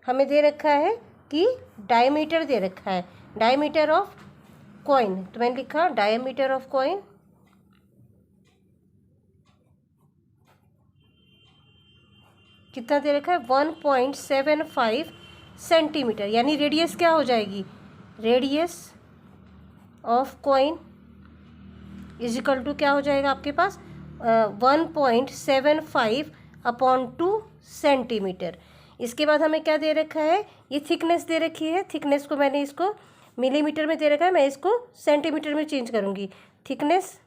हमें दे रखा है कि डायमीटर दे रखा है, डायमीटर ऑफ कॉइन। तो मैंने लिखा डायमीटर ऑफ कॉइन कितना दे रखा है 1.75 सेंटीमीटर, यानी रेडियस क्या हो जाएगी, radius of coin is equal to क्या हो जाएगा आपके पास 1.75 अपॉन 2 सेंटीमीटर। इसके बाद हमें क्या दे रखा है, ये थिकनेस दे रखी है, थिकनेस को मैंने इसको मिलीमीटर में दे रखा है, मैं इसको सेंटीमीटर में चेंज करूँगी। Thickness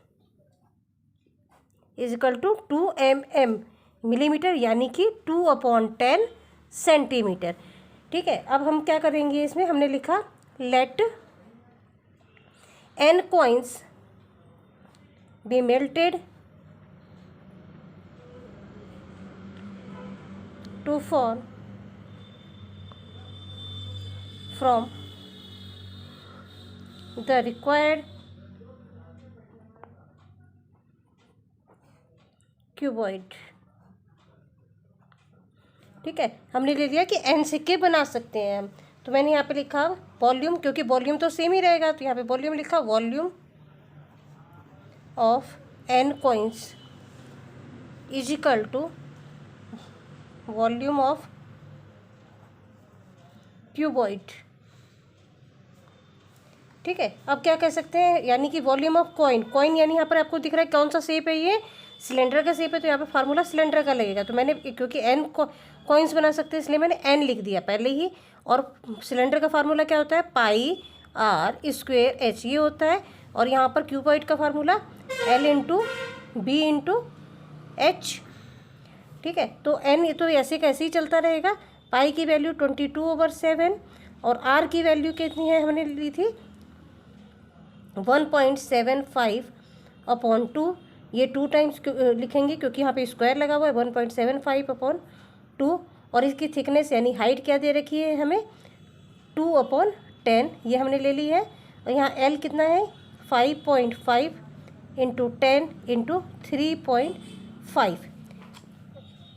is equal to 2 mm millimetre, यानी कि 2/10 सेंटीमीटर। ठीक है, अब हम क्या करेंगे, इसमें हमने लिखा let n coins be melted to form from the required cuboid. ठीक है, हमने ले लिया कि n सिक्के बना सकते हैं हम, तो मैंने यहाँ पे लिखा वॉल्यूम, क्योंकि वॉल्यूम तो सेम ही रहेगा, तो यहाँ पे वॉल्यूम लिखा volume of n coins is equal to volume of cuboid. ठीक है, अब क्या कह सकते हैं, यानी कि वॉल्यूम ऑफ कॉइन, कॉइन यानी यहाँ पर आपको दिख रहा है कौन सा शेप है, ये सिलेंडर का शेप है, तो यहाँ पे फार्मूला सिलेंडर का लगेगा। तो मैंने क्योंकि n कॉइन्स बना सकते हैं इसलिए मैंने n लिख दिया पहले ही। और सिलेंडर का फार्मूला क्या होता है, पाई r स्क्वेयर h ये होता है। और यहाँ पर क्यूबॉइड का formula l into B into H. ठीक है, तो n तो ऐसे कैसे ही चलता रहेगा। पाई की वैल्यू 22/7 और r की वैल्यू कितनी है, हमने ली थी 1.75 अपॉन 2। ये 2 टाइम्स लिखेंगे क्योंकि यहाँ पे स्क्वायर लगा हुआ है, 1.75 अपॉन 2। और इसकी थिकनेस यानी हाइट क्या दे रखी है हमें 2/10, ये हमने ले ली है। और यहाँ L कितना है 5.5 इंटू 10 इंटू 3.5।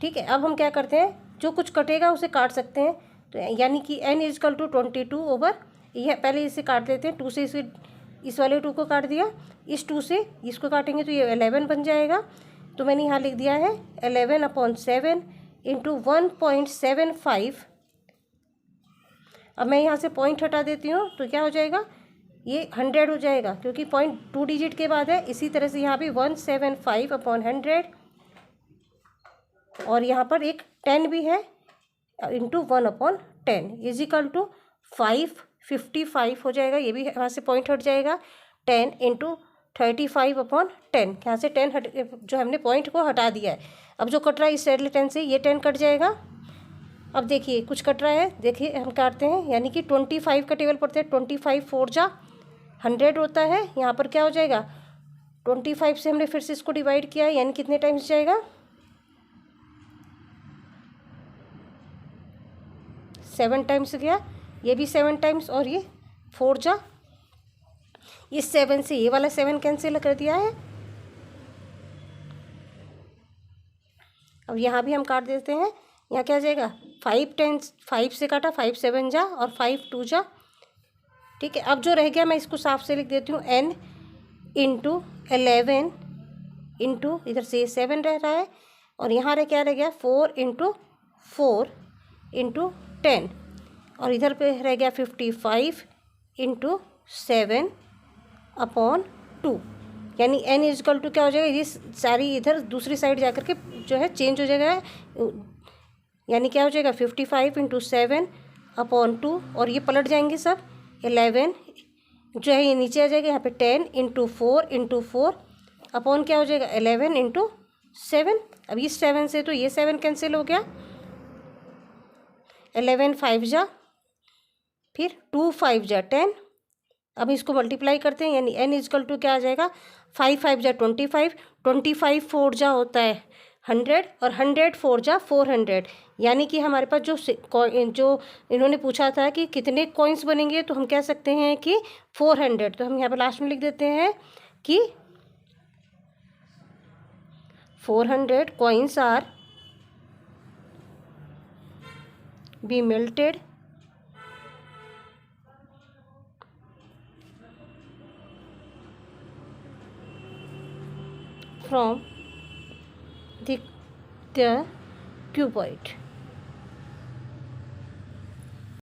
ठीक है, अब हम क्या करते हैं, जो कुछ कटेगा उसे काट सकते हैं। तो यानी कि n is equal to 22 over, यह पहले इसे काट लेते हैं, 2 से इस वाले 2 को काट दिया, इस 2 से इसको काटेंगे तो ये 11 बन जाएगा। तो मैंने यहाँ लिख दिया है 11/7 इंटू 1.75। अब मैं यहाँ से पॉइंट हटा देती हूँ तो क्या हो जाएगा, ये 100 हो जाएगा, क्योंकि पॉइंट 2 डिजिट के बाद है। इसी तरह से यहाँ भी 175/100 और यहाँ पर एक 10 भी है इंटू 1/10 इज इक्वल टू 555 हो जाएगा। ये भी यहाँ से पॉइंट हट जाएगा, 10 इंटू 35/10। यहाँ से 10 हट, जो हमने पॉइंट को हटा दिया है। अब जो कट रहा है इस साइड 10 से ये 10 कट जाएगा। अब देखिए कुछ कट रहा है, देखिए हम काटते हैं, यानी कि 25 का टेबल पड़ते हैं, 25 4 जा 100 होता है। यहाँ पर क्या हो जाएगा 25 से हमने फिर से इसको डिवाइड किया है, यानी कितने टाइम्स जाएगा 7 टाइम्स गया, ये भी 7 टाइम्स, और ये 4 जा, ये 7 से ये वाला 7 कैंसिल कर दिया है। अब यहाँ भी हम काट देते हैं, यहाँ क्या जाएगा 5 से काटा, 5 7 जा और 5 2 जा। ठीक है, अब जो रह गया मैं इसको साफ से लिख देती हूँ, n इंटू 11 इंटू इधर से 7 रह रहा है, और यहाँ क्या रह गया 4 इंटू 4 इंटू 10, और इधर पे रह गया 55 इंटू 7/2। यानी n इज इक्वल टू क्या हो जाएगा, ये सारी इधर दूसरी साइड जाकर के जो है चेंज हो जाएगा, यानी क्या हो जाएगा 55 इंटू 7/2, और ये पलट जाएंगे सब, 11 जो है ये नीचे आ जाएगा, यहाँ पे 10 इंटू 4 इंटू 4 अपॉन क्या हो जाएगा 11 इंटू 7। अब इस 7 से तो ये 7 कैंसिल हो गया, 11 5 जा, फिर 2 5 जा 10। अब इसको मल्टीप्लाई करते हैं, यानी n इजकल टू क्या आ जाएगा 5 5 जा 25, 25 4 जा होता है 100, और 100 4 जा 400। यानी कि हमारे पास जो इन्होंने पूछा था कि कितने कॉइन्स बनेंगे, तो हम कह सकते हैं कि 400। तो हम यहाँ पर लास्ट में लिख देते हैं कि 400 coins are be melted from the cuboid.